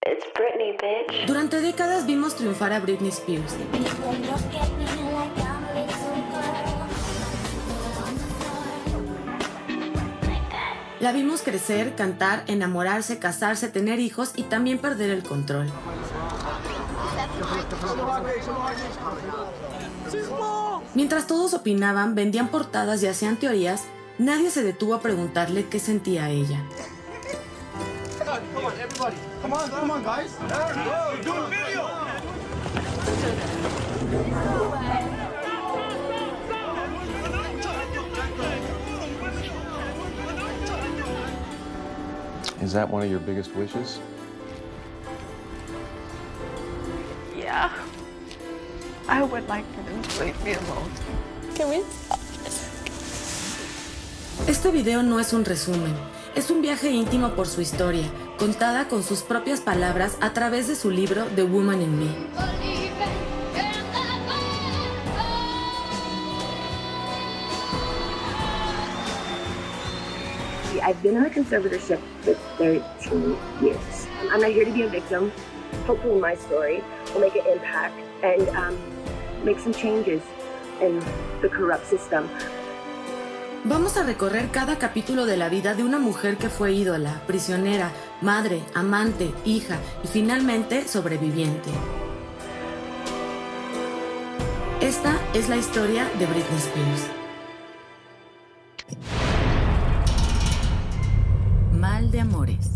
It's Britney, bitch. Durante décadas vimos triunfar a Britney Spears. La vimos crecer, cantar, enamorarse, casarse, tener hijos y también perder el control. Mientras todos opinaban, vendían portadas y hacían teorías, nadie se detuvo a preguntarle qué sentía ella. Come on, guys. Do a video. Is that one of your biggest wishes? Yeah. I would like for them to leave me alone. Can we stop this? Este video no es un resumen, es un viaje íntimo por su historia, contada con sus propias palabras a través de su libro The Woman in Me. I've been in a conservatorship for 13 years. I'm not here to be a victim. Hopefully my story will make an impact and make some changes in the corrupt system. Vamos a recorrer cada capítulo de la vida de una mujer que fue ídola, prisionera, madre, amante, hija y finalmente sobreviviente. Esta es la historia de Britney Spears. Mal de amores.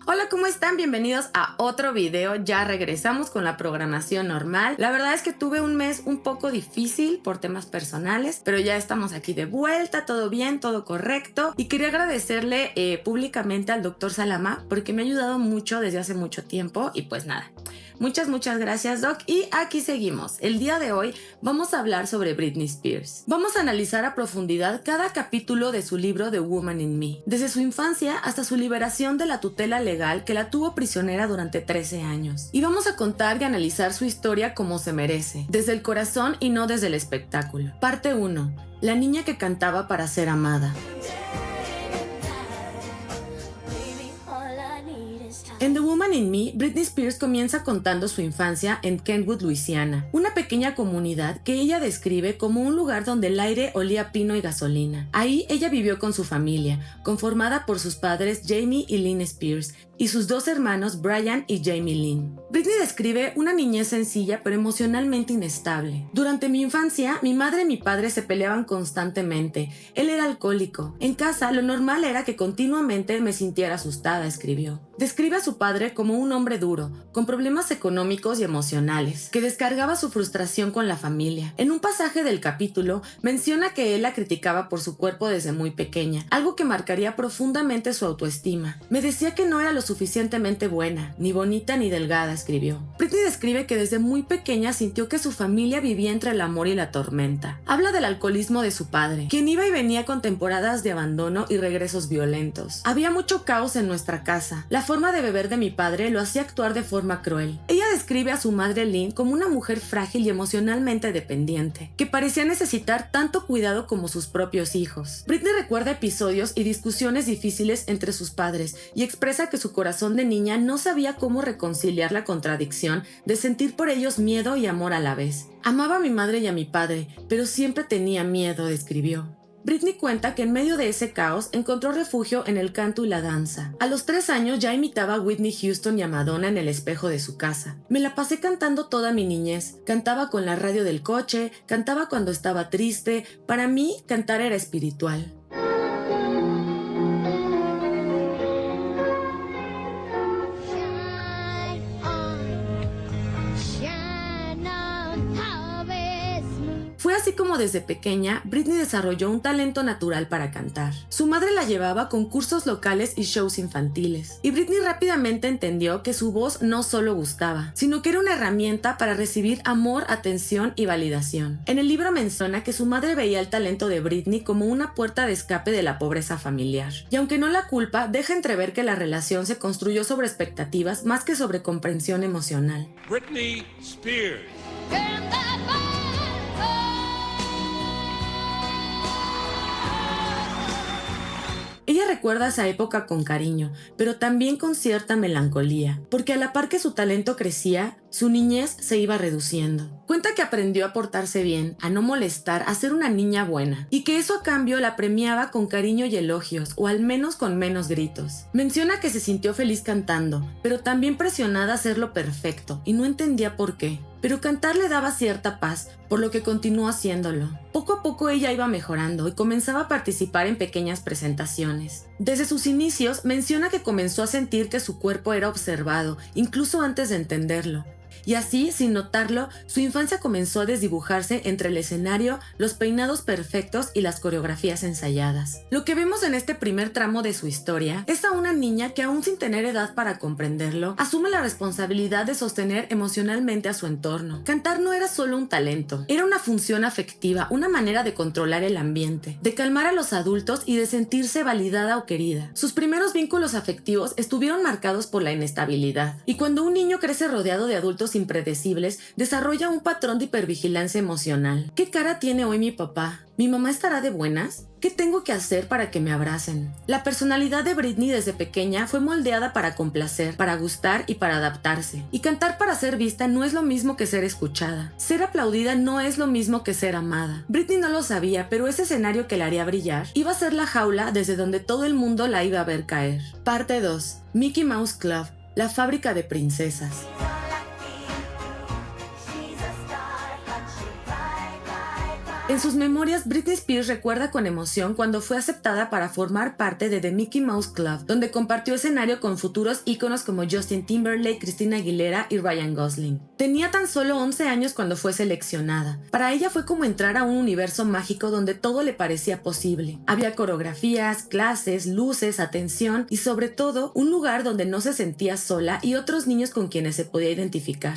Hola, ¿cómo están? Bienvenidos a otro video. Ya regresamos con la programación normal. La verdad es que tuve un mes un poco difícil por temas personales, pero ya estamos aquí de vuelta, todo bien, todo correcto. Y quería agradecerle públicamente al Dr. Salama porque me ha ayudado mucho desde hace mucho tiempo y pues nada. Muchas gracias, Doc. Y aquí seguimos. El día de hoy vamos a hablar sobre Britney Spears. Vamos a analizar a profundidad cada capítulo de su libro The Woman in Me, desde su infancia hasta su liberación de la tutela legal que la tuvo prisionera durante 13 años. Y vamos a contar y analizar su historia como se merece, desde el corazón y no desde el espectáculo. Parte 1. La niña que cantaba para ser amada. En The Woman in Me, Britney Spears comienza contando su infancia en Kentwood, Luisiana, una pequeña comunidad que ella describe como un lugar donde el aire olía a pino y gasolina. Ahí ella vivió con su familia, conformada por sus padres Jamie y Lynn Spears, y sus dos hermanos Brian y Jamie Lynn. Britney describe una niñez sencilla pero emocionalmente inestable. Durante mi infancia, mi madre y mi padre se peleaban constantemente. Él era alcohólico. En casa, lo normal era que continuamente me sintiera asustada, escribió. Describe a su padre como un hombre duro, con problemas económicos y emocionales, que descargaba su frustración con la familia. En un pasaje del capítulo, menciona que él la criticaba por su cuerpo desde muy pequeña, algo que marcaría profundamente su autoestima. Me decía que no era lo suficientemente buena, ni bonita ni delgada, escribió. Britney describe que desde muy pequeña sintió que su familia vivía entre el amor y la tormenta. Habla del alcoholismo de su padre, quien iba y venía con temporadas de abandono y regresos violentos. Había mucho caos en nuestra casa. La forma de beber de mi padre lo hacía actuar de forma cruel. Ella describe a su madre Lynn como una mujer frágil y emocionalmente dependiente, que parecía necesitar tanto cuidado como sus propios hijos. Britney recuerda episodios y discusiones difíciles entre sus padres y expresa que su corazón de niña no sabía cómo reconciliar la contradicción de sentir por ellos miedo y amor a la vez. Amaba a mi madre y a mi padre, pero siempre tenía miedo, describió. Britney cuenta que en medio de ese caos encontró refugio en el canto y la danza. A los 3 años ya imitaba a Whitney Houston y a Madonna en el espejo de su casa. Me la pasé cantando toda mi niñez. Cantaba con la radio del coche, cantaba cuando estaba triste. Para mí, cantar era espiritual. Fue así como desde pequeña, Britney desarrolló un talento natural para cantar. Su madre la llevaba a concursos locales y shows infantiles, y Britney rápidamente entendió que su voz no solo gustaba, sino que era una herramienta para recibir amor, atención y validación. En el libro menciona que su madre veía el talento de Britney como una puerta de escape de la pobreza familiar, y aunque no la culpa, deja entrever que la relación se construyó sobre expectativas más que sobre comprensión emocional. Britney Spears. Ella recuerda esa época con cariño, pero también con cierta melancolía, porque a la par que su talento crecía, su niñez se iba reduciendo. Cuenta que aprendió a portarse bien, a no molestar, a ser una niña buena, y que eso a cambio la premiaba con cariño y elogios, o al menos con menos gritos. Menciona que se sintió feliz cantando, pero también presionada a hacerlo perfecto, y no entendía por qué. Pero cantar le daba cierta paz, por lo que continuó haciéndolo. Poco a poco ella iba mejorando y comenzaba a participar en pequeñas presentaciones. Desde sus inicios menciona que comenzó a sentir que su cuerpo era observado, incluso antes de entenderlo. Y así, sin notarlo, su infancia comenzó a desdibujarse entre el escenario, los peinados perfectos y las coreografías ensayadas. Lo que vemos en este primer tramo de su historia es a una niña que, aún sin tener edad para comprenderlo, asume la responsabilidad de sostener emocionalmente a su entorno. Cantar no era solo un talento, era una función afectiva, una manera de controlar el ambiente, de calmar a los adultos y de sentirse validada o querida. Sus primeros vínculos afectivos estuvieron marcados por la inestabilidad, y cuando un niño crece rodeado de adultos impredecibles, desarrolla un patrón de hipervigilancia emocional. ¿Qué cara tiene hoy mi papá? ¿Mi mamá estará de buenas? ¿Qué tengo que hacer para que me abracen? La personalidad de Britney desde pequeña fue moldeada para complacer, para gustar y para adaptarse. Y cantar para ser vista no es lo mismo que ser escuchada. Ser aplaudida no es lo mismo que ser amada. Britney no lo sabía, pero ese escenario que la haría brillar iba a ser la jaula desde donde todo el mundo la iba a ver caer. Parte 2. Mickey Mouse Club, la fábrica de princesas. En sus memorias, Britney Spears recuerda con emoción cuando fue aceptada para formar parte de The Mickey Mouse Club, donde compartió escenario con futuros íconos como Justin Timberlake, Christina Aguilera y Ryan Gosling. Tenía tan solo 11 años cuando fue seleccionada. Para ella fue como entrar a un universo mágico donde todo le parecía posible. Había coreografías, clases, luces, atención y sobre todo un lugar donde no se sentía sola y otros niños con quienes se podía identificar.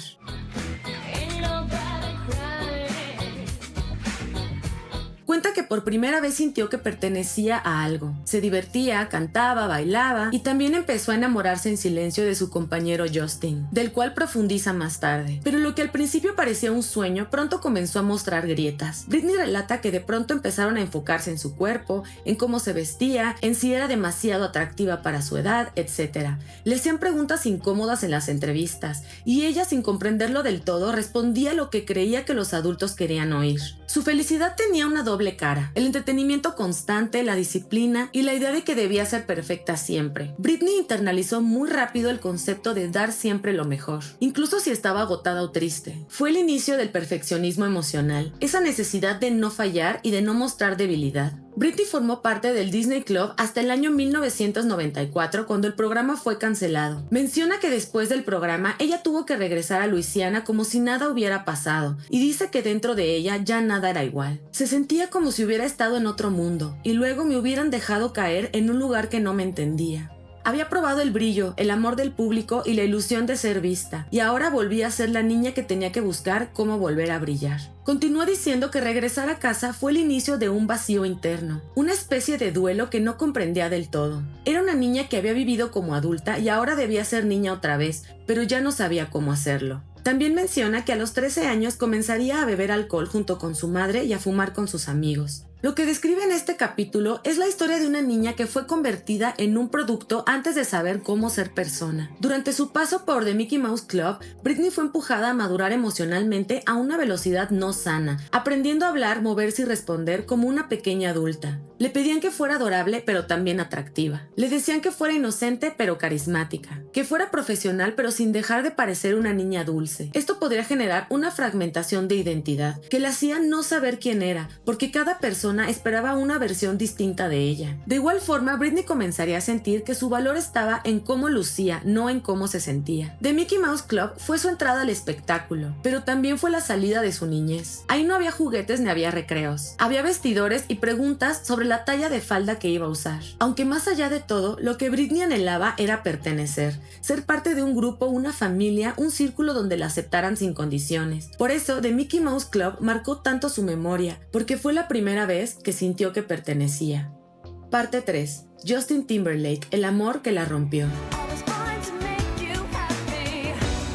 Cuenta que por primera vez sintió que pertenecía a algo. Se divertía, cantaba, bailaba y también empezó a enamorarse en silencio de su compañero Justin, del cual profundiza más tarde. Pero lo que al principio parecía un sueño, pronto comenzó a mostrar grietas. Britney relata que de pronto empezaron a enfocarse en su cuerpo, en cómo se vestía, en si era demasiado atractiva para su edad, etc. Le hacían preguntas incómodas en las entrevistas y ella, sin comprenderlo del todo, respondía lo que creía que los adultos querían oír. Su felicidad tenía una doble cara: el entretenimiento constante, la disciplina y la idea de que debía ser perfecta siempre. Britney internalizó muy rápido el concepto de dar siempre lo mejor, incluso si estaba agotada o triste. Fue el inicio del perfeccionismo emocional, esa necesidad de no fallar y de no mostrar debilidad. Britney formó parte del Disney Club hasta el año 1994, cuando el programa fue cancelado. Menciona que después del programa ella tuvo que regresar a Luisiana como si nada hubiera pasado, y dice que dentro de ella ya nada era igual. Se sentía como si hubiera estado en otro mundo, y luego me hubieran dejado caer en un lugar que no me entendía. Había probado el brillo, el amor del público y la ilusión de ser vista, y ahora volvía a ser la niña que tenía que buscar cómo volver a brillar. Continúa diciendo que regresar a casa fue el inicio de un vacío interno, una especie de duelo que no comprendía del todo. Era una niña que había vivido como adulta y ahora debía ser niña otra vez, pero ya no sabía cómo hacerlo. También menciona que a los 13 años comenzaría a beber alcohol junto con su madre y a fumar con sus amigos. Lo que describe en este capítulo es la historia de una niña que fue convertida en un producto antes de saber cómo ser persona. Durante su paso por The Mickey Mouse Club, Britney fue empujada a madurar emocionalmente a una velocidad no sana, aprendiendo a hablar, moverse y responder como una pequeña adulta. Le pedían que fuera adorable pero también atractiva. Le decían que fuera inocente pero carismática, que fuera profesional pero sin dejar de parecer una niña dulce. Esto podría generar una fragmentación de identidad que le hacía no saber quién era, porque cada persona esperaba una versión distinta de ella. De igual forma, Britney comenzaría a sentir que su valor estaba en cómo lucía, no en cómo se sentía. The Mickey Mouse Club fue su entrada al espectáculo, pero también fue la salida de su niñez. Ahí no había juguetes ni había recreos. Había vestidores y preguntas sobre la talla de falda que iba a usar. Aunque más allá de todo, lo que Britney anhelaba era pertenecer, ser parte de un grupo, una familia, un círculo donde la aceptaran sin condiciones. Por eso, The Mickey Mouse Club marcó tanto su memoria, porque fue la primera vez que sintió que pertenecía. Parte 3. Justin Timberlake, el amor que la rompió.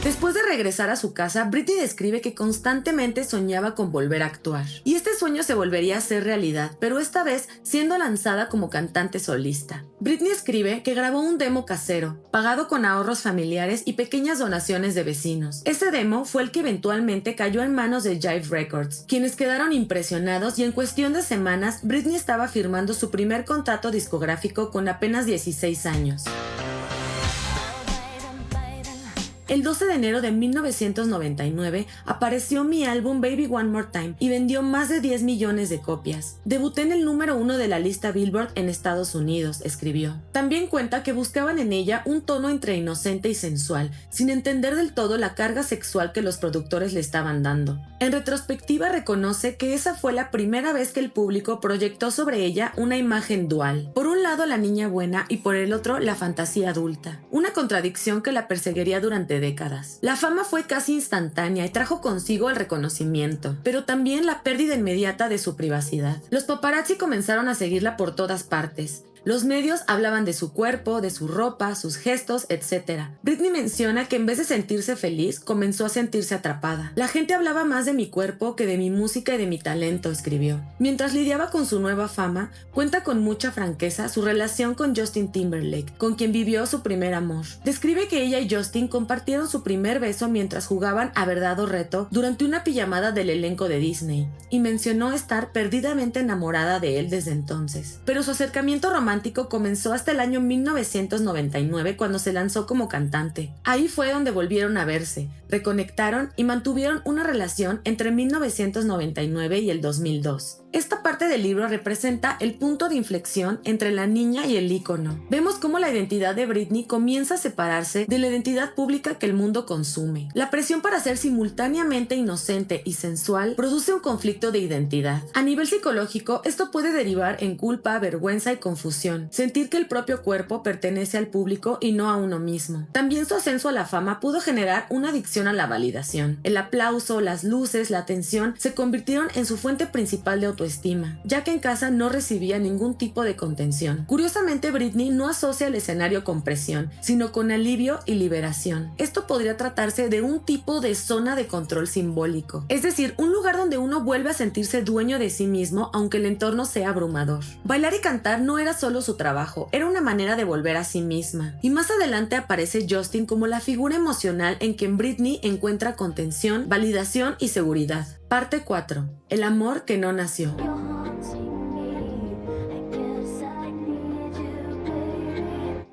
Después de regresar a su casa, Britney describe que constantemente soñaba con volver a actuar. Y este sueño se volvería a ser realidad, pero esta vez siendo lanzada como cantante solista. Britney escribe que grabó un demo casero, pagado con ahorros familiares y pequeñas donaciones de vecinos. Ese demo fue el que eventualmente cayó en manos de Jive Records, quienes quedaron impresionados y en cuestión de semanas Britney estaba firmando su primer contrato discográfico con apenas 16 años. El 12 de enero de 1999 apareció mi álbum Baby One More Time y vendió más de 10 millones de copias. Debuté en el número 1 de la lista Billboard en Estados Unidos, escribió. También cuenta que buscaban en ella un tono entre inocente y sensual, sin entender del todo la carga sexual que los productores le estaban dando. En retrospectiva reconoce que esa fue la primera vez que el público proyectó sobre ella una imagen dual. Por un lado la niña buena y por el otro la fantasía adulta. Una contradicción que la perseguiría durante décadas. La fama fue casi instantánea y trajo consigo el reconocimiento, pero también la pérdida inmediata de su privacidad. Los paparazzi comenzaron a seguirla por todas partes. Los medios hablaban de su cuerpo, de su ropa, sus gestos, etc. Britney menciona que en vez de sentirse feliz, comenzó a sentirse atrapada. La gente hablaba más de mi cuerpo que de mi música y de mi talento, escribió. Mientras lidiaba con su nueva fama, cuenta con mucha franqueza su relación con Justin Timberlake, con quien vivió su primer amor. Describe que ella y Justin compartieron su primer beso mientras jugaban a verdad o reto durante una pijamada del elenco de Disney, y mencionó estar perdidamente enamorada de él desde entonces. Pero su acercamiento romántico comenzó hasta el año 1999 cuando se lanzó como cantante. Ahí fue donde volvieron a verse, reconectaron y mantuvieron una relación entre 1999 y el 2002. Esta parte del libro representa el punto de inflexión entre la niña y el ícono. Vemos cómo la identidad de Britney comienza a separarse de la identidad pública que el mundo consume. La presión para ser simultáneamente inocente y sensual produce un conflicto de identidad. A nivel psicológico, esto puede derivar en culpa, vergüenza y confusión. Sentir que el propio cuerpo pertenece al público y no a uno mismo. También su ascenso a la fama pudo generar una adicción a la validación. El aplauso, las luces, la atención se convirtieron en su fuente principal de autoestima, ya que en casa no recibía ningún tipo de contención. Curiosamente, Britney no asocia el escenario con presión, sino con alivio y liberación. Esto podría tratarse de un tipo de zona de control simbólico, es decir, un lugar donde uno vuelve a sentirse dueño de sí mismo aunque el entorno sea abrumador. Bailar y cantar no era solo su trabajo, era una manera de volver a sí misma. Y más adelante aparece Justin como la figura emocional en quien Britney encuentra contención, validación y seguridad. Parte 4. El amor que no nació.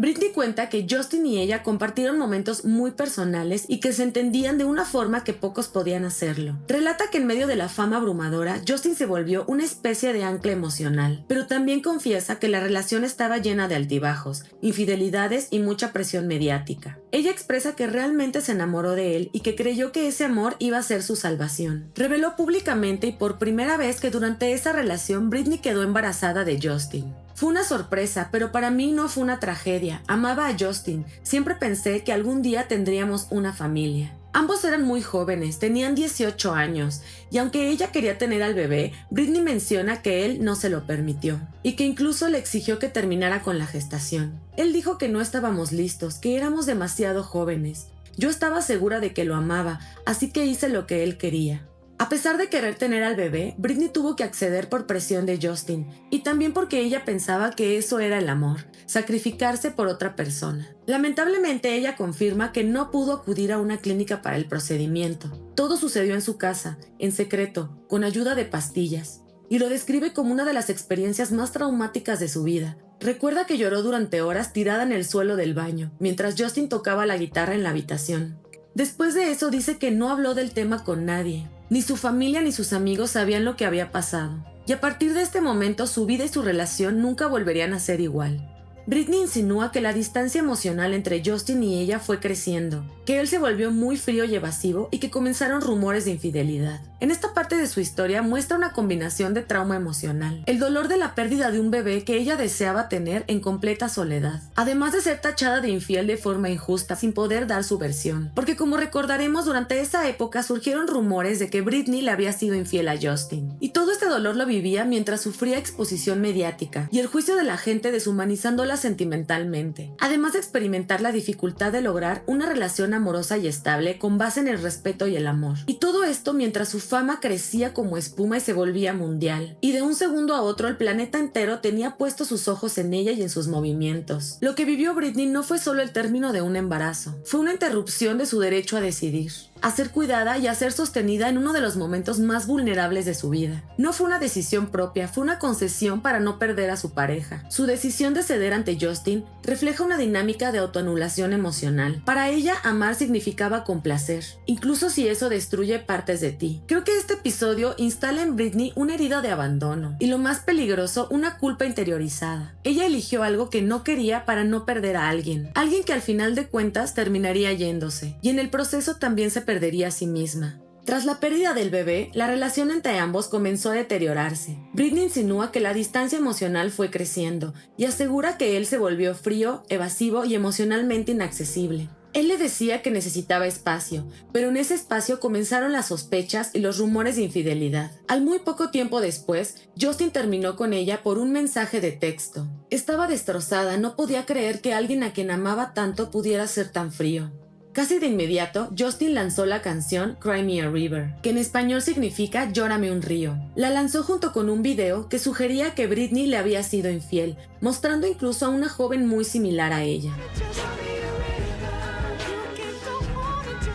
Britney cuenta que Justin y ella compartieron momentos muy personales y que se entendían de una forma que pocos podían hacerlo. Relata que en medio de la fama abrumadora, Justin se volvió una especie de ancla emocional, pero también confiesa que la relación estaba llena de altibajos, infidelidades y mucha presión mediática. Ella expresa que realmente se enamoró de él y que creyó que ese amor iba a ser su salvación. Reveló públicamente y por primera vez que durante esa relación Britney quedó embarazada de Justin. Fue una sorpresa, pero para mí no fue una tragedia. Amaba a Justin. Siempre pensé que algún día tendríamos una familia. Ambos eran muy jóvenes, tenían 18 años, y aunque ella quería tener al bebé, Britney menciona que él no se lo permitió, y que incluso le exigió que terminara con la gestación. Él dijo que no estábamos listos, que éramos demasiado jóvenes. Yo estaba segura de que lo amaba, así que hice lo que él quería. A pesar de querer tener al bebé, Britney tuvo que acceder por presión de Justin, y también porque ella pensaba que eso era el amor, sacrificarse por otra persona. Lamentablemente ella confirma que no pudo acudir a una clínica para el procedimiento. Todo sucedió en su casa, en secreto, con ayuda de pastillas, y lo describe como una de las experiencias más traumáticas de su vida. Recuerda que lloró durante horas tirada en el suelo del baño, mientras Justin tocaba la guitarra en la habitación. Después de eso dice que no habló del tema con nadie. Ni su familia ni sus amigos sabían lo que había pasado. Y a partir de este momento su vida y su relación nunca volverían a ser igual. Britney insinúa que la distancia emocional entre Justin y ella fue creciendo, que él se volvió muy frío y evasivo y que comenzaron rumores de infidelidad. En esta parte de su historia muestra una combinación de trauma emocional, el dolor de la pérdida de un bebé que ella deseaba tener en completa soledad, además de ser tachada de infiel de forma injusta sin poder dar su versión, porque como recordaremos durante esa época surgieron rumores de que Britney le había sido infiel a Justin, y todo este dolor lo vivía mientras sufría exposición mediática y el juicio de la gente deshumanizándola sola sentimentalmente, además de experimentar la dificultad de lograr una relación amorosa y estable con base en el respeto y el amor. Y todo esto mientras su fama crecía como espuma y se volvía mundial. Y de un segundo a otro el planeta entero tenía puestos sus ojos en ella y en sus movimientos. Lo que vivió Britney no fue solo el término de un embarazo, fue una interrupción de su derecho a decidir, a ser cuidada y a ser sostenida en uno de los momentos más vulnerables de su vida. No fue una decisión propia, fue una concesión para no perder a su pareja. Su decisión de ceder ante Justin refleja una dinámica de autoanulación emocional. Para ella, amar significaba complacer, incluso si eso destruye partes de ti. Creo que este episodio instala en Britney una herida de abandono y, lo más peligroso, una culpa interiorizada. Ella eligió algo que no quería para no perder a alguien que al final de cuentas terminaría yéndose, y en el proceso también se perdería a sí misma. Tras la pérdida del bebé, la relación entre ambos comenzó a deteriorarse. Britney insinúa que la distancia emocional fue creciendo y asegura que él se volvió frío, evasivo y emocionalmente inaccesible. Él le decía que necesitaba espacio, pero en ese espacio comenzaron las sospechas y los rumores de infidelidad. Al muy poco tiempo después, Justin terminó con ella por un mensaje de texto. Estaba destrozada, no podía creer que alguien a quien amaba tanto pudiera ser tan frío. Casi de inmediato, Justin lanzó la canción Cry Me a River, que en español significa Llórame un río. La lanzó junto con un video que sugería que Britney le había sido infiel, mostrando incluso a una joven muy similar a ella.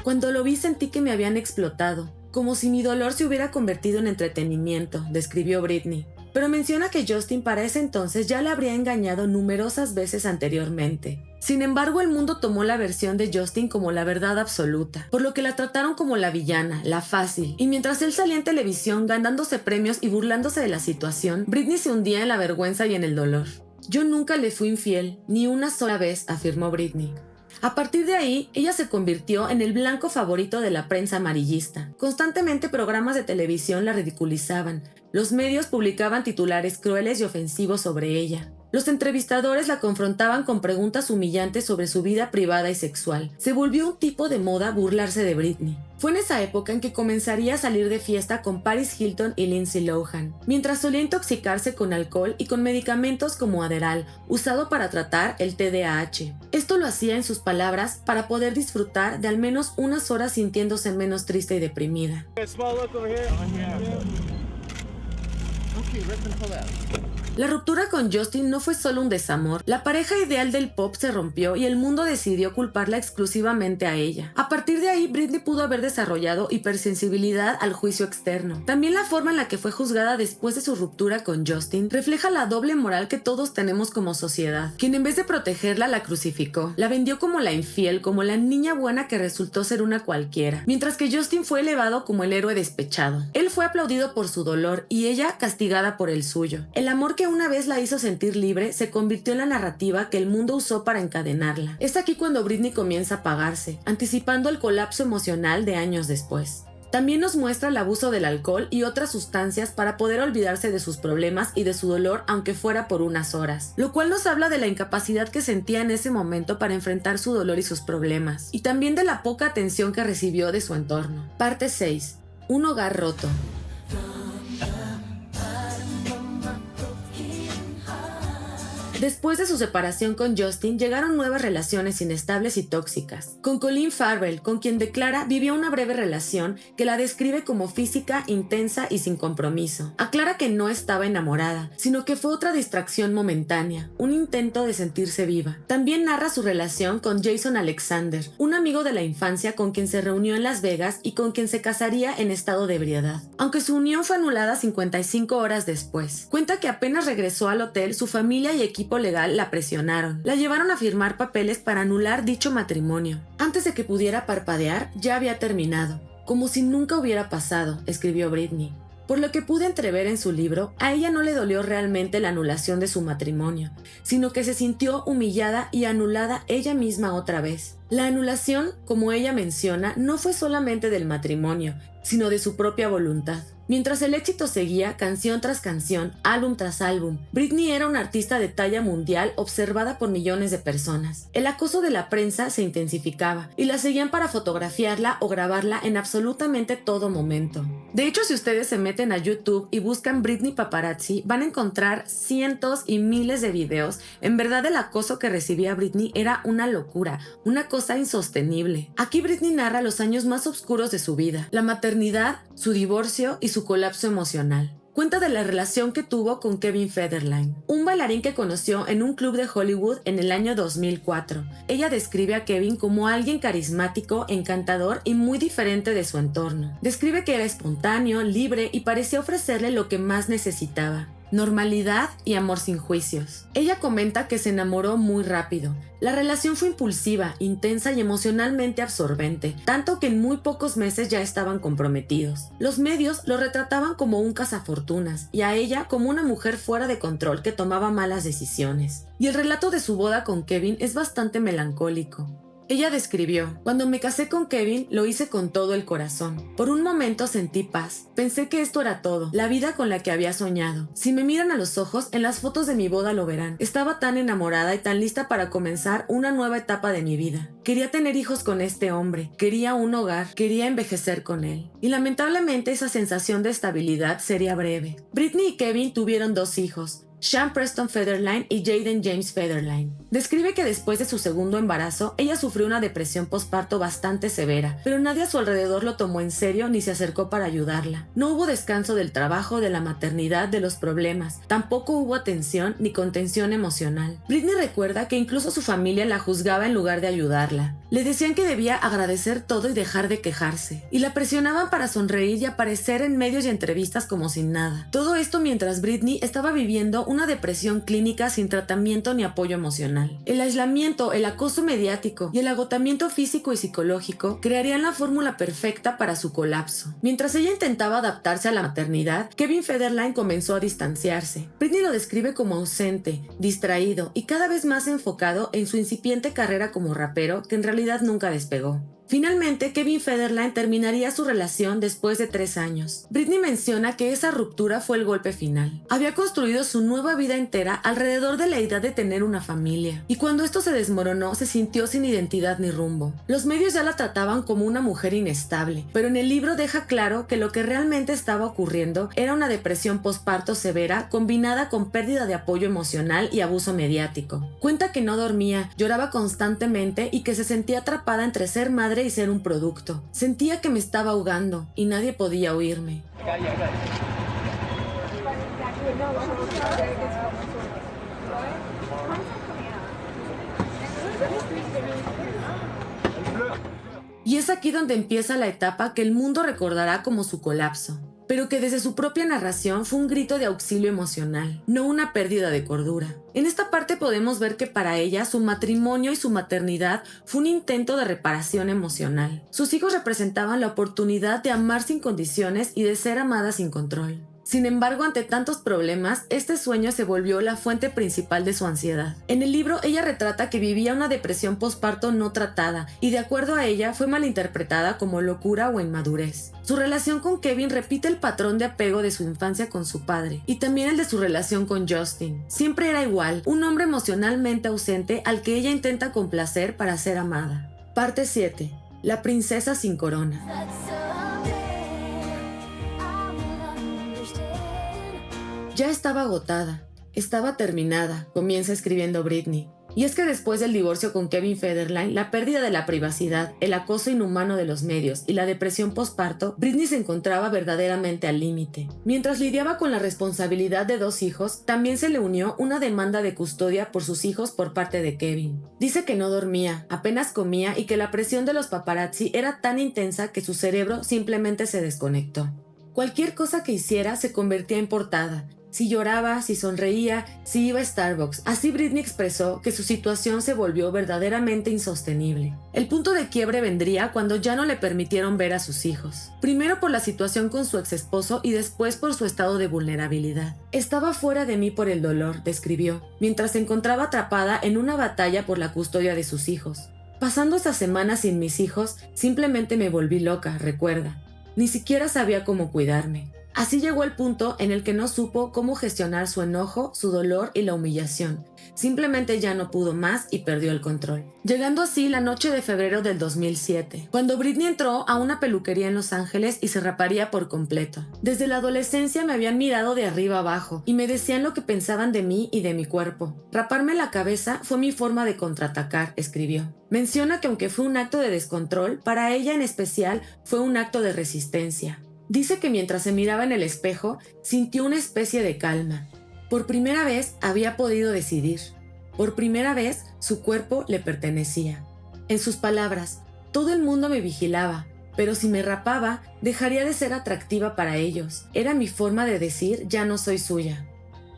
Cuando lo vi sentí que me habían explotado, como si mi dolor se hubiera convertido en entretenimiento, describió Britney. Pero menciona que Justin para ese entonces ya la habría engañado numerosas veces anteriormente. Sin embargo, el mundo tomó la versión de Justin como la verdad absoluta, por lo que la trataron como la villana, la fácil. Y mientras él salía en televisión ganándose premios y burlándose de la situación, Britney se hundía en la vergüenza y en el dolor. Yo nunca le fui infiel, ni una sola vez, afirmó Britney. A partir de ahí, ella se convirtió en el blanco favorito de la prensa amarillista. Constantemente programas de televisión la ridiculizaban. Los medios publicaban titulares crueles y ofensivos sobre ella. Los entrevistadores la confrontaban con preguntas humillantes sobre su vida privada y sexual. Se volvió un tipo de moda burlarse de Britney. Fue en esa época en que comenzaría a salir de fiesta con Paris Hilton y Lindsay Lohan, mientras solía intoxicarse con alcohol y con medicamentos como Adderall, usado para tratar el TDAH. Esto lo hacía, en sus palabras, para poder disfrutar de al menos unas horas sintiéndose menos triste y deprimida. La ruptura con Justin no fue solo un desamor. La pareja ideal del pop se rompió y el mundo decidió culparla exclusivamente a ella. A partir de ahí, Britney pudo haber desarrollado hipersensibilidad al juicio externo. También la forma en la que fue juzgada después de su ruptura con Justin refleja la doble moral que todos tenemos como sociedad, quien en vez de protegerla la crucificó. La vendió como la infiel, como la niña buena que resultó ser una cualquiera, mientras que Justin fue elevado como el héroe despechado. Él fue aplaudido por su dolor y ella castigada por el suyo. El amor que una vez la hizo sentir libre se convirtió en la narrativa que el mundo usó para encadenarla. Es aquí cuando Britney comienza a apagarse, anticipando el colapso emocional de años después. También nos muestra el abuso del alcohol y otras sustancias para poder olvidarse de sus problemas y de su dolor, aunque fuera por unas horas, lo cual nos habla de la incapacidad que sentía en ese momento para enfrentar su dolor y sus problemas, y también de la poca atención que recibió de su entorno. Parte 6. Un hogar roto. Después de su separación con Justin, llegaron nuevas relaciones inestables y tóxicas. Con Colin Farrell, con quien declara vivió una breve relación que la describe como física, intensa y sin compromiso. Aclara que no estaba enamorada, sino que fue otra distracción momentánea, un intento de sentirse viva. También narra su relación con Jason Alexander, un amigo de la infancia con quien se reunió en Las Vegas y con quien se casaría en estado de ebriedad, aunque su unión fue anulada 55 horas después. Cuenta que apenas regresó al hotel, su familia y equipo legal la presionaron. La llevaron a firmar papeles para anular dicho matrimonio. Antes de que pudiera parpadear, ya había terminado. Como si nunca hubiera pasado, escribió Britney. Por lo que pude entrever en su libro, a ella no le dolió realmente la anulación de su matrimonio, sino que se sintió humillada y anulada ella misma otra vez. La anulación, como ella menciona, no fue solamente del matrimonio, sino de su propia voluntad. Mientras el éxito seguía canción tras canción, álbum tras álbum, Britney era una artista de talla mundial observada por millones de personas. El acoso de la prensa se intensificaba y la seguían para fotografiarla o grabarla en absolutamente todo momento. De hecho, si ustedes se meten a YouTube y buscan Britney Paparazzi, van a encontrar cientos y miles de videos. En verdad, el acoso que recibía Britney era una locura, una cosa insostenible. Aquí Britney narra los años más oscuros de su vida, la maternidad, su divorcio y su colapso emocional. Cuenta de la relación que tuvo con Kevin Federline, un bailarín que conoció en un club de Hollywood en el año 2004. Ella describe a Kevin como alguien carismático, encantador y muy diferente de su entorno. Describe que era espontáneo, libre y parecía ofrecerle lo que más necesitaba: normalidad y amor sin juicios. Ella comenta que se enamoró muy rápido. La relación fue impulsiva, intensa y emocionalmente absorbente, tanto que en muy pocos meses ya estaban comprometidos. Los medios lo retrataban como un cazafortunas y a ella como una mujer fuera de control que tomaba malas decisiones. Y el relato de su boda con Kevin es bastante melancólico. Ella describió: cuando me casé con Kevin, lo hice con todo el corazón. Por un momento sentí paz. Pensé que esto era todo, la vida con la que había soñado. Si me miran a los ojos, en las fotos de mi boda lo verán. Estaba tan enamorada y tan lista para comenzar una nueva etapa de mi vida. Quería tener hijos con este hombre, quería un hogar, quería envejecer con él. Y lamentablemente esa sensación de estabilidad sería breve. Britney y Kevin tuvieron 2 hijos, Sean Preston Federline y Jaden James Federline. Describe que después de su segundo embarazo, ella sufrió una depresión postparto bastante severa, pero nadie a su alrededor lo tomó en serio ni se acercó para ayudarla. No hubo descanso del trabajo, de la maternidad, de los problemas. Tampoco hubo atención ni contención emocional. Britney recuerda que incluso su familia la juzgaba en lugar de ayudarla. Le decían que debía agradecer todo y dejar de quejarse. Y la presionaban para sonreír y aparecer en medios y entrevistas como sin nada. Todo esto mientras Britney estaba viviendo una depresión clínica sin tratamiento ni apoyo emocional. El aislamiento, el acoso mediático y el agotamiento físico y psicológico crearían la fórmula perfecta para su colapso. Mientras ella intentaba adaptarse a la maternidad, Kevin Federline comenzó a distanciarse. Britney lo describe como ausente, distraído y cada vez más enfocado en su incipiente carrera como rapero, que en realidad nunca despegó. Finalmente, Kevin Federline terminaría su relación después de 3 años. Britney menciona que esa ruptura fue el golpe final. Había construido su nueva vida entera alrededor de la idea de tener una familia, y cuando esto se desmoronó, se sintió sin identidad ni rumbo. Los medios ya la trataban como una mujer inestable, pero en el libro deja claro que lo que realmente estaba ocurriendo era una depresión postparto severa combinada con pérdida de apoyo emocional y abuso mediático. Cuenta que no dormía, lloraba constantemente y que se sentía atrapada entre ser madre y ser un producto. Sentía que me estaba ahogando y nadie podía oírme. Y es aquí donde empieza la etapa que el mundo recordará como su colapso, pero que desde su propia narración fue un grito de auxilio emocional, no una pérdida de cordura. En esta parte podemos ver que para ella su matrimonio y su maternidad fue un intento de reparación emocional. Sus hijos representaban la oportunidad de amar sin condiciones y de ser amada sin control. Sin embargo, ante tantos problemas, este sueño se volvió la fuente principal de su ansiedad. En el libro, ella retrata que vivía una depresión postparto no tratada y, de acuerdo a ella, fue malinterpretada como locura o inmadurez. Su relación con Kevin repite el patrón de apego de su infancia con su padre y también el de su relación con Justin. Siempre era igual, un hombre emocionalmente ausente al que ella intenta complacer para ser amada. Parte 7. La princesa sin corona. Ya estaba agotada, estaba terminada, comienza escribiendo Britney. Y es que después del divorcio con Kevin Federline, la pérdida de la privacidad, el acoso inhumano de los medios y la depresión postparto, Britney se encontraba verdaderamente al límite. Mientras lidiaba con la responsabilidad de 2 hijos, también se le unió una demanda de custodia por sus hijos por parte de Kevin. Dice que no dormía, apenas comía y que la presión de los paparazzi era tan intensa que su cerebro simplemente se desconectó. Cualquier cosa que hiciera se convertía en portada. Si lloraba, si sonreía, si iba a Starbucks. Así Britney expresó que su situación se volvió verdaderamente insostenible. El punto de quiebre vendría cuando ya no le permitieron ver a sus hijos. Primero por la situación con su exesposo y después por su estado de vulnerabilidad. Estaba fuera de mí por el dolor, describió, mientras se encontraba atrapada en una batalla por la custodia de sus hijos. Pasando esas semanas sin mis hijos, simplemente me volví loca, recuerda. Ni siquiera sabía cómo cuidarme. Así llegó el punto en el que no supo cómo gestionar su enojo, su dolor y la humillación. Simplemente ya no pudo más y perdió el control. Llegando así la noche de febrero del 2007, cuando Britney entró a una peluquería en Los Ángeles y se raparía por completo. Desde la adolescencia me habían mirado de arriba abajo y me decían lo que pensaban de mí y de mi cuerpo. Raparme la cabeza fue mi forma de contraatacar, escribió. Menciona que aunque fue un acto de descontrol, para ella en especial fue un acto de resistencia. Dice que mientras se miraba en el espejo, sintió una especie de calma. Por primera vez había podido decidir. Por primera vez su cuerpo le pertenecía. En sus palabras, todo el mundo me vigilaba, pero si me rapaba, dejaría de ser atractiva para ellos. Era mi forma de decir, ya no soy suya.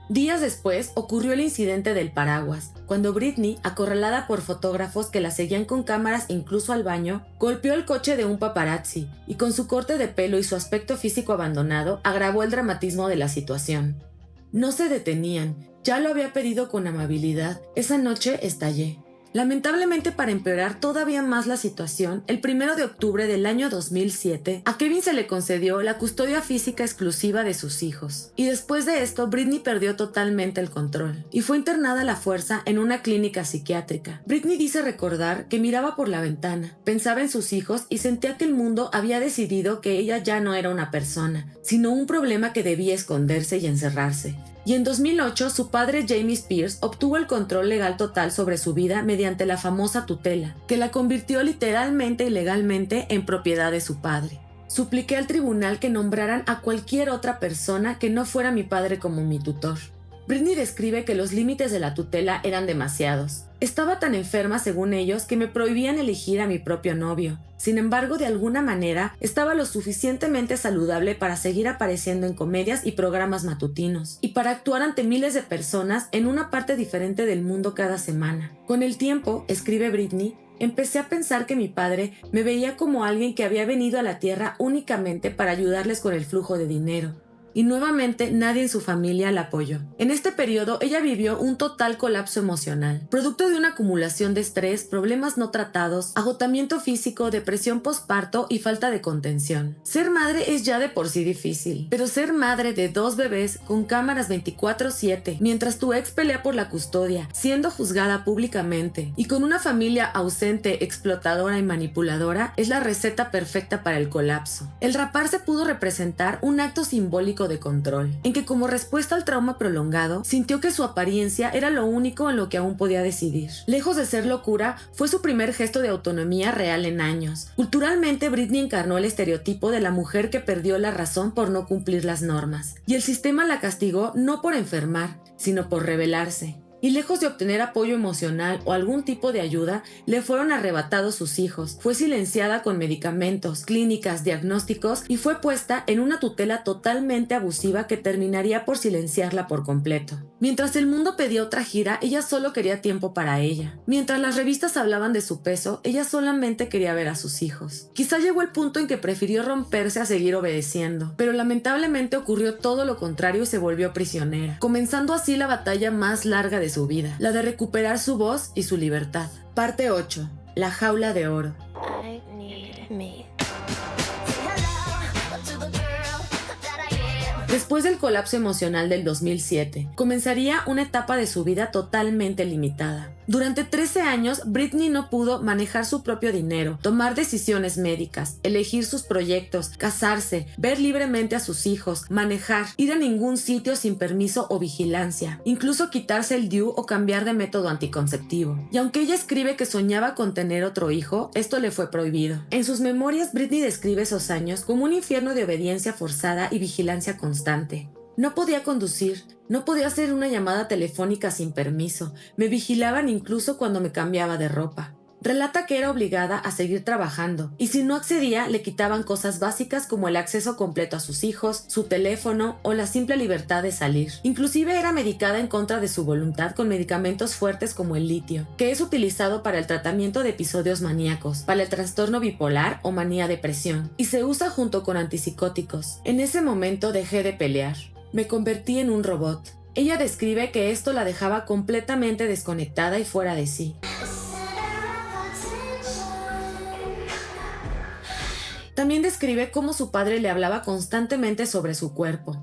Días después ocurrió el incidente del paraguas, cuando Britney, acorralada por fotógrafos que la seguían con cámaras incluso al baño, golpeó el coche de un paparazzi y con su corte de pelo y su aspecto físico abandonado agravó el dramatismo de la situación. No se detenían, ya lo había pedido con amabilidad. Esa noche estallé. Lamentablemente, para empeorar todavía más la situación, el 1 de octubre del año 2007, a Kevin se le concedió la custodia física exclusiva de sus hijos. Y después de esto, Britney perdió totalmente el control y fue internada a la fuerza en una clínica psiquiátrica. Britney dice recordar que miraba por la ventana, pensaba en sus hijos y sentía que el mundo había decidido que ella ya no era una persona, sino un problema que debía esconderse y encerrarse. Y en 2008, su padre Jamie Spears obtuvo el control legal total sobre su vida mediante la famosa tutela, que la convirtió literalmente y legalmente en propiedad de su padre. Supliqué al tribunal que nombraran a cualquier otra persona que no fuera mi padre como mi tutor. Britney describe que los límites de la tutela eran demasiados. Estaba tan enferma, según ellos, que me prohibían elegir a mi propio novio. Sin embargo, de alguna manera, estaba lo suficientemente saludable para seguir apareciendo en comedias y programas matutinos, y para actuar ante miles de personas en una parte diferente del mundo cada semana. Con el tiempo, escribe Britney, empecé a pensar que mi padre me veía como alguien que había venido a la tierra únicamente para ayudarles con el flujo de dinero. Y nuevamente nadie en su familia la apoyó. En este periodo ella vivió un total colapso emocional, producto de una acumulación de estrés, problemas no tratados, agotamiento físico, depresión postparto y falta de contención. Ser madre es ya de por sí difícil, pero ser madre de 2 bebés con cámaras 24/7, mientras tu ex pelea por la custodia, siendo juzgada públicamente, y con una familia ausente, explotadora y manipuladora, es la receta perfecta para el colapso. El raparse pudo representar un acto simbólico de control, en que como respuesta al trauma prolongado, sintió que su apariencia era lo único en lo que aún podía decidir. Lejos de ser locura, fue su primer gesto de autonomía real en años. Culturalmente, Britney encarnó el estereotipo de la mujer que perdió la razón por no cumplir las normas, y el sistema la castigó no por enfermar, sino por rebelarse. Y lejos de obtener apoyo emocional o algún tipo de ayuda, le fueron arrebatados sus hijos. Fue silenciada con medicamentos, clínicas, diagnósticos y fue puesta en una tutela totalmente abusiva que terminaría por silenciarla por completo. Mientras el mundo pedía otra gira, ella solo quería tiempo para ella. Mientras las revistas hablaban de su peso, ella solamente quería ver a sus hijos. Quizá llegó el punto en que prefirió romperse a seguir obedeciendo, pero lamentablemente ocurrió todo lo contrario y se volvió prisionera, comenzando así la batalla más larga de su vida, la de recuperar su voz y su libertad. Parte 8. La jaula de oro. I need me. Después del colapso emocional del 2007, comenzaría una etapa de su vida totalmente limitada. Durante 13 años, Britney no pudo manejar su propio dinero, tomar decisiones médicas, elegir sus proyectos, casarse, ver libremente a sus hijos, manejar, ir a ningún sitio sin permiso o vigilancia, incluso quitarse el DIU o cambiar de método anticonceptivo. Y aunque ella escribe que soñaba con tener otro hijo, esto le fue prohibido. En sus memorias, Britney describe esos años como un infierno de obediencia forzada y vigilancia constante. No podía conducir, no podía hacer una llamada telefónica sin permiso, me vigilaban incluso cuando me cambiaba de ropa. Relata que era obligada a seguir trabajando, y si no accedía le quitaban cosas básicas como el acceso completo a sus hijos, su teléfono o la simple libertad de salir. Inclusive era medicada en contra de su voluntad con medicamentos fuertes como el litio, que es utilizado para el tratamiento de episodios maníacos, para el trastorno bipolar o manía depresión, y se usa junto con antipsicóticos. En ese momento dejé de pelear. Me convertí en un robot. Ella describe que esto la dejaba completamente desconectada y fuera de sí. También describe cómo su padre le hablaba constantemente sobre su cuerpo.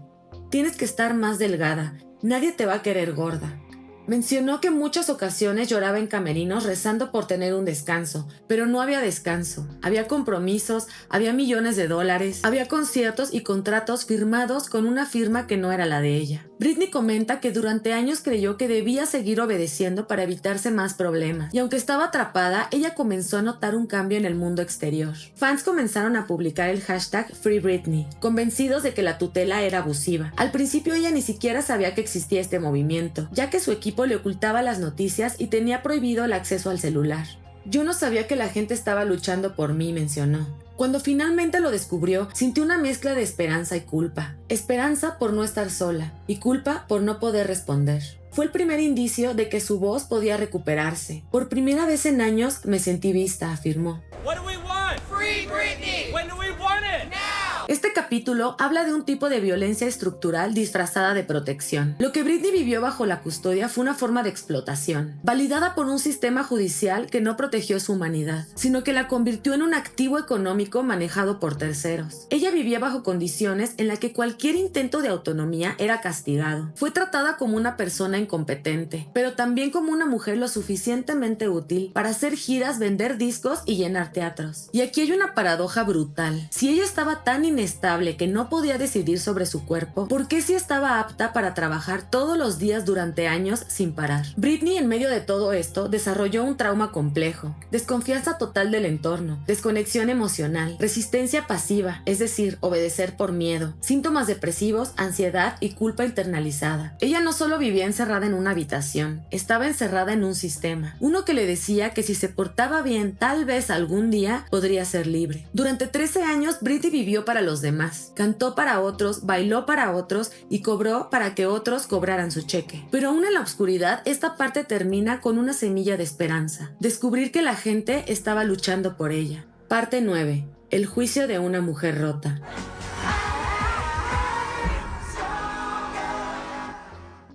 Tienes que estar más delgada, nadie te va a querer gorda. Mencionó que en muchas ocasiones lloraba en camerinos rezando por tener un descanso, pero no había descanso. Había compromisos, había millones de dólares, había conciertos y contratos firmados con una firma que no era la de ella. Britney comenta que durante años creyó que debía seguir obedeciendo para evitarse más problemas, y aunque estaba atrapada, ella comenzó a notar un cambio en el mundo exterior. Fans comenzaron a publicar el hashtag Free Britney, convencidos de que la tutela era abusiva. Al principio ella ni siquiera sabía que existía este movimiento, ya que su equipo le ocultaba las noticias y tenía prohibido el acceso al celular. Yo no sabía que la gente estaba luchando por mí, mencionó. Cuando finalmente lo descubrió, sintió una mezcla de esperanza y culpa. Esperanza por no estar sola y culpa por no poder responder. Fue el primer indicio de que su voz podía recuperarse. Por primera vez en años me sentí vista, afirmó. What do we want? Free Britney! When do we want it? Now! Este capítulo habla de un tipo de violencia estructural disfrazada de protección. Lo que Britney vivió bajo la custodia fue una forma de explotación, validada por un sistema judicial que no protegió su humanidad, sino que la convirtió en un activo económico manejado por terceros. Ella vivía bajo condiciones en las que cualquier intento de autonomía era castigado. Fue tratada como una persona incompetente, pero también como una mujer lo suficientemente útil para hacer giras, vender discos y llenar teatros. Y aquí hay una paradoja brutal. Si ella estaba tan inestable que no podía decidir sobre su cuerpo, ¿por qué sí estaba apta para trabajar todos los días durante años sin parar? Britney, en medio de todo esto, desarrolló un trauma complejo, desconfianza total del entorno, desconexión emocional, resistencia pasiva, es decir, obedecer por miedo, síntomas depresivos, ansiedad y culpa internalizada. Ella no solo vivía encerrada en una habitación, estaba encerrada en un sistema, uno que le decía que si se portaba bien, tal vez algún día podría ser libre. Durante 13 años, Britney vivió para los demás, cantó para otros, bailó para otros y cobró para que otros cobraran su cheque. Pero aún en la oscuridad, esta parte termina con una semilla de esperanza, descubrir que la gente estaba luchando por ella. Parte 9. El juicio de una mujer rota.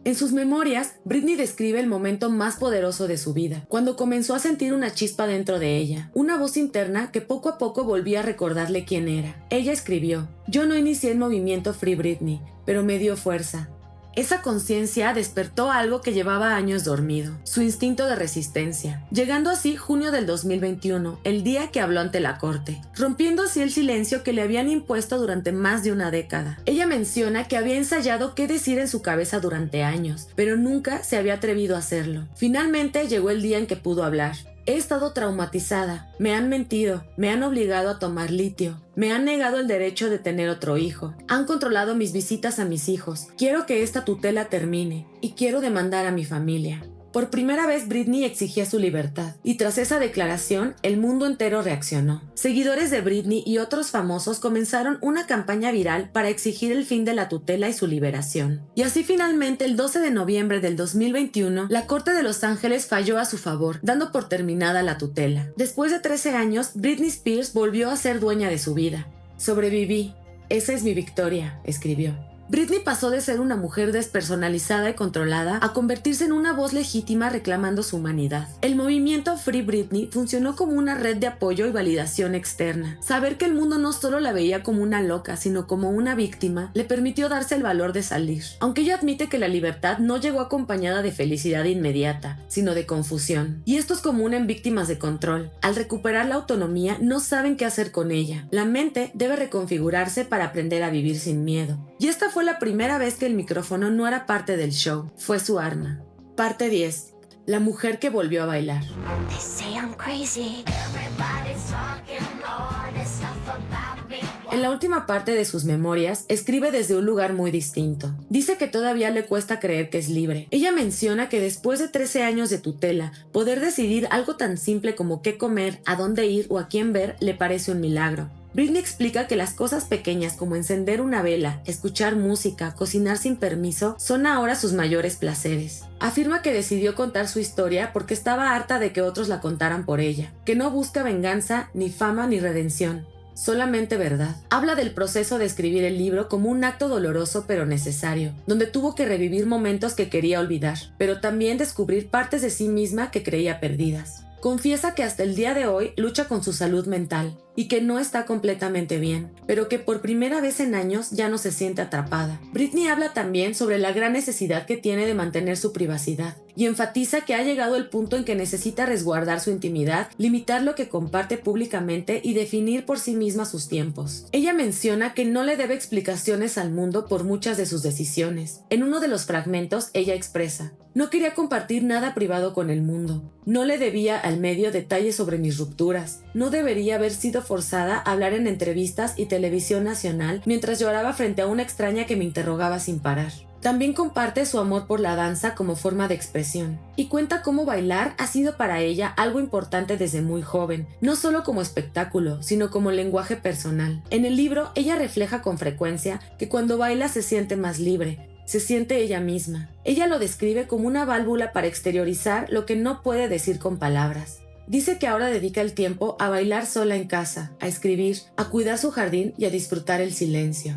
En sus memorias, Britney describe el momento más poderoso de su vida, cuando comenzó a sentir una chispa dentro de ella, una voz interna que poco a poco volvía a recordarle quién era. Ella escribió: "Yo no inicié el movimiento Free Britney, pero me dio fuerza. Esa conciencia despertó algo que llevaba años dormido, su instinto de resistencia, llegando así junio del 2021, el día que habló ante la corte, rompiendo así el silencio que le habían impuesto durante más de una década. Ella menciona que había ensayado qué decir en su cabeza durante años, pero nunca se había atrevido a hacerlo. Finalmente llegó el día en que pudo hablar. He estado traumatizada, me han mentido, me han obligado a tomar litio, me han negado el derecho de tener otro hijo, han controlado mis visitas a mis hijos, quiero que esta tutela termine y quiero demandar a mi familia". Por primera vez Britney exigía su libertad, y tras esa declaración, el mundo entero reaccionó. Seguidores de Britney y otros famosos comenzaron una campaña viral para exigir el fin de la tutela y su liberación. Y así finalmente, el 12 de noviembre del 2021, la Corte de Los Ángeles falló a su favor, dando por terminada la tutela. Después de 13 años, Britney Spears volvió a ser dueña de su vida. "Sobreviví. Esa es mi victoria", escribió. Britney pasó de ser una mujer despersonalizada y controlada a convertirse en una voz legítima reclamando su humanidad. El movimiento Free Britney funcionó como una red de apoyo y validación externa. Saber que el mundo no solo la veía como una loca, sino como una víctima, le permitió darse el valor de salir. Aunque ella admite que la libertad no llegó acompañada de felicidad inmediata, sino de confusión. Y esto es común en víctimas de control. Al recuperar la autonomía, no saben qué hacer con ella. La mente debe reconfigurarse para aprender a vivir sin miedo. Y esta fue la primera vez que el micrófono no era parte del show, fue su arma. Parte 10. La mujer que volvió a bailar. They say I'm crazy. Everybody's talking all this stuff about me. En la última parte de sus memorias, escribe desde un lugar muy distinto. Dice que todavía le cuesta creer que es libre. Ella menciona que después de 13 años de tutela, poder decidir algo tan simple como qué comer, a dónde ir o a quién ver le parece un milagro. Britney explica que las cosas pequeñas como encender una vela, escuchar música, cocinar sin permiso, son ahora sus mayores placeres. Afirma que decidió contar su historia porque estaba harta de que otros la contaran por ella, que no busca venganza, ni fama, ni redención. Solamente verdad. Habla del proceso de escribir el libro como un acto doloroso pero necesario, donde tuvo que revivir momentos que quería olvidar, pero también descubrir partes de sí misma que creía perdidas. Confiesa que hasta el día de hoy lucha con su salud mental y que no está completamente bien, pero que por primera vez en años ya no se siente atrapada. Britney habla también sobre la gran necesidad que tiene de mantener su privacidad y enfatiza que ha llegado el punto en que necesita resguardar su intimidad, limitar lo que comparte públicamente y definir por sí misma sus tiempos. Ella menciona que no le debe explicaciones al mundo por muchas de sus decisiones. En uno de los fragmentos, ella expresa: no quería compartir nada privado con el mundo. No le debía al medio detalles sobre mis rupturas. No debería haber sido forzada a hablar en entrevistas y televisión nacional mientras lloraba frente a una extraña que me interrogaba sin parar. También comparte su amor por la danza como forma de expresión y cuenta cómo bailar ha sido para ella algo importante desde muy joven, no solo como espectáculo, sino como lenguaje personal. En el libro, ella refleja con frecuencia que cuando baila se siente más libre, se siente ella misma. Ella lo describe como una válvula para exteriorizar lo que no puede decir con palabras. Dice que ahora dedica el tiempo a bailar sola en casa, a escribir, a cuidar su jardín y a disfrutar el silencio.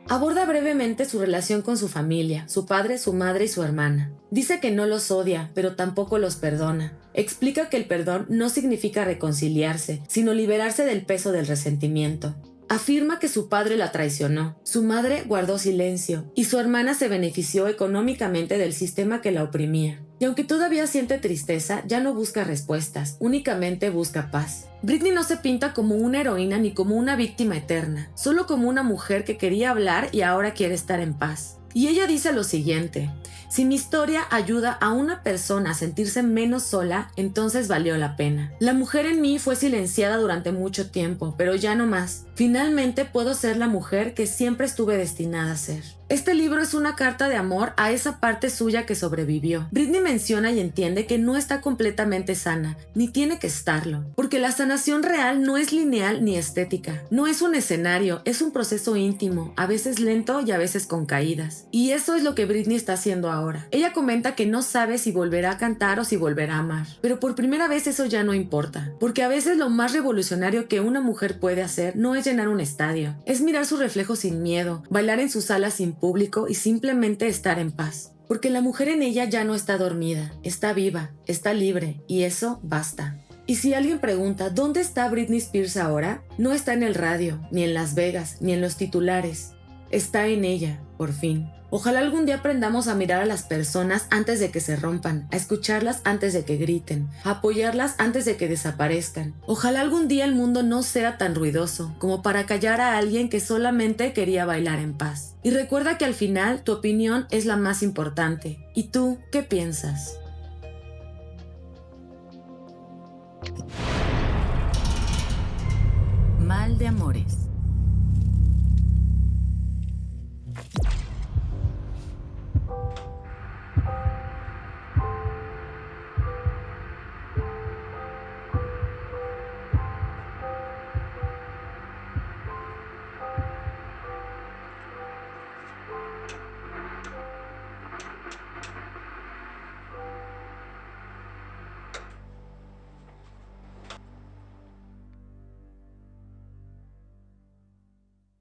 Aborda brevemente su relación con su familia, su padre, su madre y su hermana. Dice que no los odia, pero tampoco los perdona. Explica que el perdón no significa reconciliarse, sino liberarse del peso del resentimiento. Afirma que su padre la traicionó, su madre guardó silencio y su hermana se benefició económicamente del sistema que la oprimía. Y aunque todavía siente tristeza, ya no busca respuestas, únicamente busca paz. Britney no se pinta como una heroína ni como una víctima eterna, solo como una mujer que quería hablar y ahora quiere estar en paz. Y ella dice lo siguiente: si mi historia ayuda a una persona a sentirse menos sola, entonces valió la pena. La mujer en mí fue silenciada durante mucho tiempo, pero ya no más. Finalmente puedo ser la mujer que siempre estuve destinada a ser. Este libro es una carta de amor a esa parte suya que sobrevivió. Britney menciona y entiende que no está completamente sana, ni tiene que estarlo, porque la sanación real no es lineal ni estética. No es un escenario, es un proceso íntimo, a veces lento y a veces con caídas. Y eso es lo que Britney está haciendo ahora. Ella comenta que no sabe si volverá a cantar o si volverá a amar, pero por primera vez eso ya no importa, porque a veces lo más revolucionario que una mujer puede hacer no es llenar un estadio, es mirar su reflejo sin miedo, bailar en su sala sin público y simplemente estar en paz. Porque la mujer en ella ya no está dormida, está viva, está libre y eso basta. Y si alguien pregunta ¿dónde está Britney Spears ahora? No está en el radio, ni en Las Vegas, ni en los titulares. Está en ella, por fin. Ojalá algún día aprendamos a mirar a las personas antes de que se rompan, a escucharlas antes de que griten, a apoyarlas antes de que desaparezcan. Ojalá algún día el mundo no sea tan ruidoso como para callar a alguien que solamente quería bailar en paz. Y recuerda que al final tu opinión es la más importante. ¿Y tú qué piensas? Mal de amores.